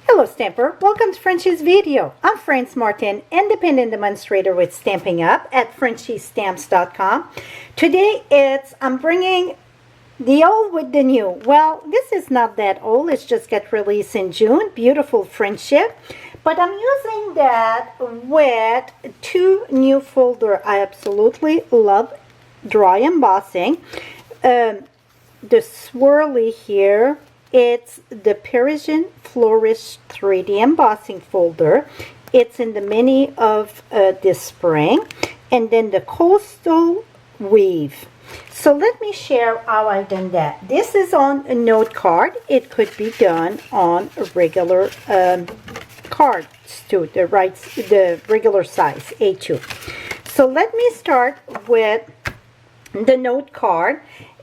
Hello Stamper, welcome to Frenchie's video. I'm France Martin, independent demonstrator with Stampin' Up at FrenchieStamps.com. Today I'm bringing the old with the new. Well, this is not that old, it's just got released in June. Beautiful friendship. But I'm using that with two new folders. I absolutely love dry embossing. The swirly here, it's the Parisian Flourish 3D embossing folder. It's in the mini of this spring. And then the coastal weave. So let me share how I done that. This is on a note card. It could be done on a regular cards too, the regular size A2. So let me start with the note card.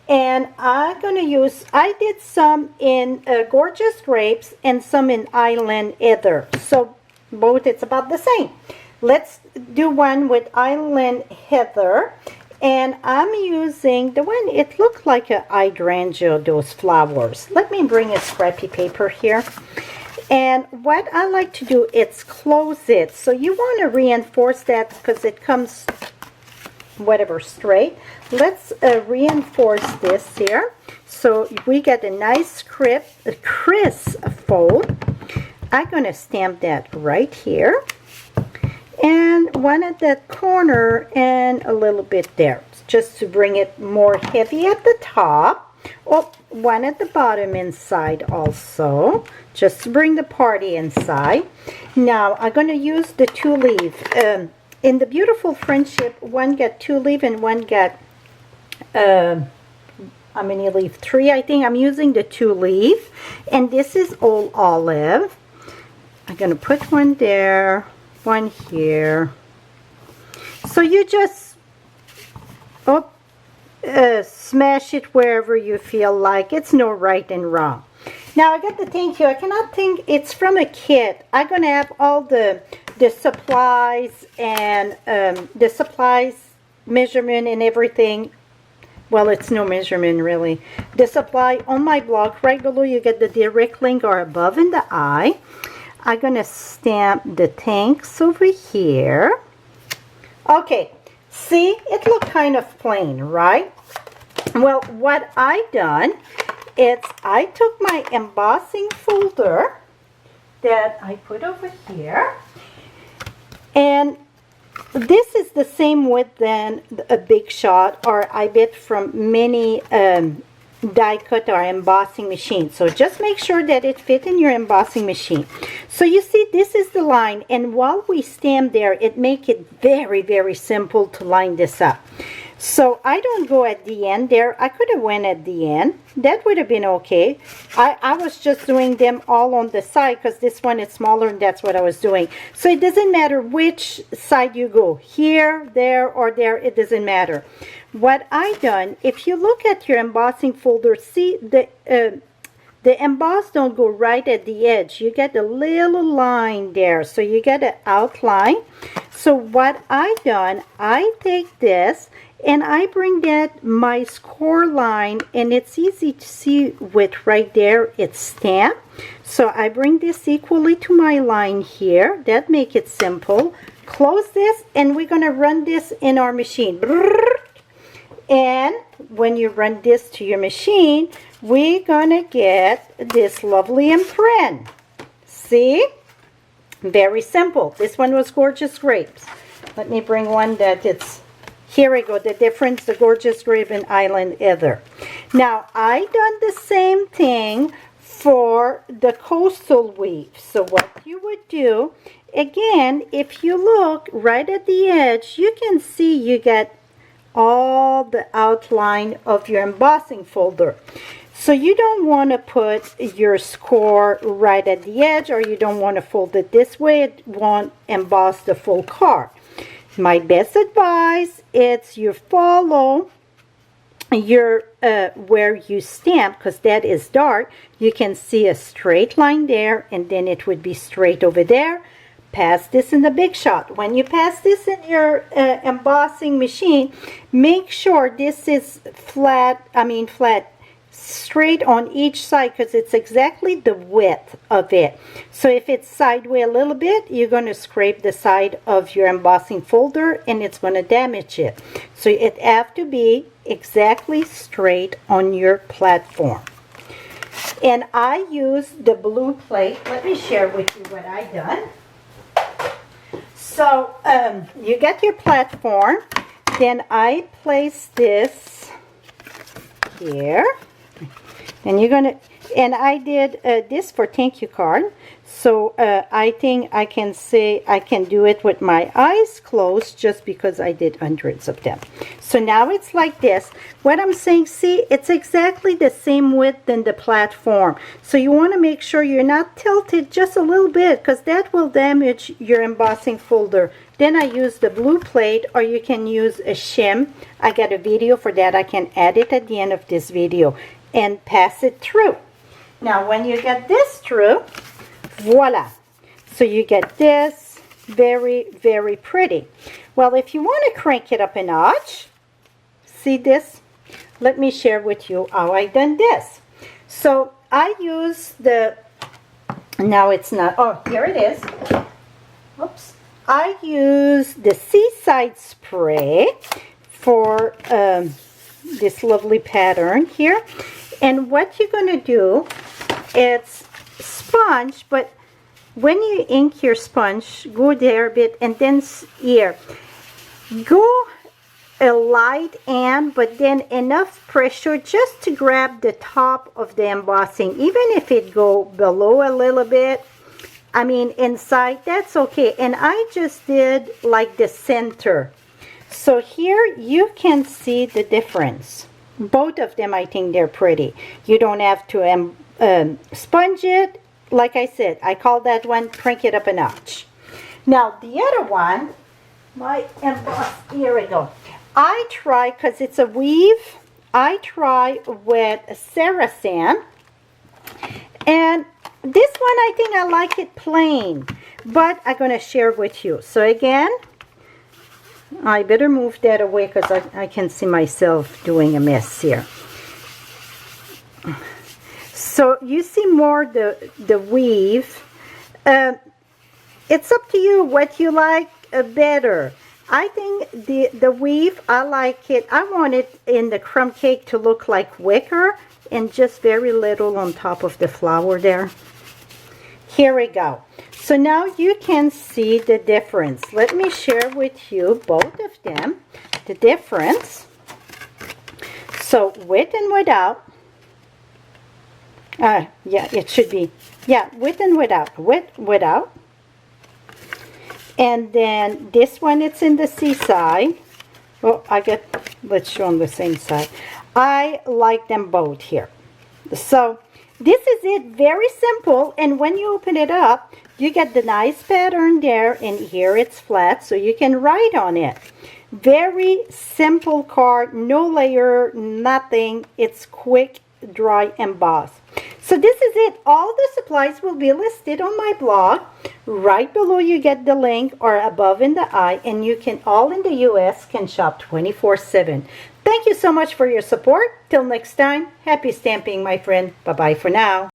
And I'm going to use, I did some in Gorgeous Grapes and some in Island Heather. So both, it's about the same. Let's do one with Island Heather. And I'm using the one, it looked like a hydrangea, those flowers. Let me bring a scrappy paper here. And what I like to do is close it. So you want to reinforce that because it comes whatever straight. Let's reinforce this here so we get a nice crisp fold. I'm going to stamp that right here and one at that corner and a little bit there just to bring it more heavy at the top. Oh, one at the bottom inside also just to bring the party inside. Now I'm going to use the two leaf. In the Beautiful Friendship, one got two leaf and one got, how many leaf? 3, I think. I'm using the two leaf. And this is all olive. I'm going to put one there, one here. So you just smash it wherever you feel like. It's no right and wrong. Now I got the thank you. I cannot think it's from a kit. I'm going to have all the supplies and the supplies measurement and everything. Well, it's no measurement really. The supply on my blog. Right below you get the direct link or above in the eye. I'm going to stamp the thanks over here. Okay. See, it looked kind of plain, right? Well, what I done is I took my embossing folder that I put over here. And this is the same width than a Big Shot, or I bet from many die cut or embossing machine. So just make sure that it fit in your embossing machine. So you see, this is the line, and while we stamp there, it make it very, very simple to line this up. So I don't go at the end there. I could have went at the end. That would have been okay. I was just doing them all on the side because this one is smaller and that's what I was doing. So it doesn't matter which side you go. Here, there, or there. It doesn't matter. What I done, if you look at your embossing folder, see the emboss don't go right at the edge. You get a little line there. So you get an outline. So what I done, I take this and I bring that my score line, and it's easy to see with right there, it's stamped. So I bring this equally to my line here. That make it simple. Close this, and we're going to run this in our machine. And when you run this to your machine, we're going to get this lovely imprint. See? Very simple. This one was Gorgeous Grapes. Let me bring one that it's... Here we go, the difference, the Gorgeous Grape and Island Heather. Now, I done the same thing for the coastal weave. So what you would do, again, if you look right at the edge, you can see you get all the outline of your embossing folder. So you don't want to put your score right at the edge, or you don't want to fold it this way. It won't emboss the full card. My best advice is you follow your where you stamp, because that is dark. You can see a straight line there, and then it would be straight over there. Pass this in the Big Shot. When you pass this in your embossing machine, make sure this is flat. straight on each side because it's exactly the width of it. So if it's sideways a little bit, you're going to scrape the side of your embossing folder and it's going to damage it. So it have to be exactly straight on your platform. And I use the blue plate. Let me share with you what I done. So you get your platform, then I place this here. And you're gonna, and I did this for thank you card. So I think I can say I can do it with my eyes closed just because I did hundreds of them. So now it's like this. What I'm saying, see, it's exactly the same width than the platform. So you want to make sure you're not tilted just a little bit because that will damage your embossing folder. Then I use the blue plate, or you can use a shim. I got a video for that. I can add it at the end of this video and pass it through. Now when you get this through, voila. So you get this very, very pretty. Well, if you want to crank it up a notch, see this? Let me share with you how I done this. So I use the, now it's not, oh, here it is. Oops. I use the Seaside spray for this lovely pattern here. And what you're going to do, it's sponge, but when you ink your sponge, go there a bit and then here. Go a light and, but then enough pressure just to grab the top of the embossing. Even if it go below a little bit, I mean inside, that's okay. And I just did like the center. So here you can see the difference. Both of them, I think they're pretty. You don't have to sponge it. Like I said, I call that one crank it up a notch. Now the other one, my emboss, here we go. I try, because it's a weave, I try with Saracen. And this one, I think I like it plain, but I'm going to share with you. So again, I better move that away because I can see myself doing a mess here. So you see more the weave. It's up to you what you like better. I think the weave, I like it. I want it in the crumb cake to look like wicker and just very little on top of the flower there. Here we go. So now you can see the difference. Let me share with you both of them, the difference. So with and without. Yeah, it should be. Yeah, with and without. Without. And then this one, it's in the Seaside. Well, let's show on the same side. I like them both here. So this is it, very simple. And when you open it up, you get the nice pattern there, and here it's flat, so you can write on it. Very simple card, no layer, nothing. It's quick, dry emboss. So this is it. All the supplies will be listed on my blog. Right below you get the link, or above in the eye, and you can, all in the US, can shop 24/7. Thank you so much for your support. Till next time, happy stamping, my friend. Bye-bye for now.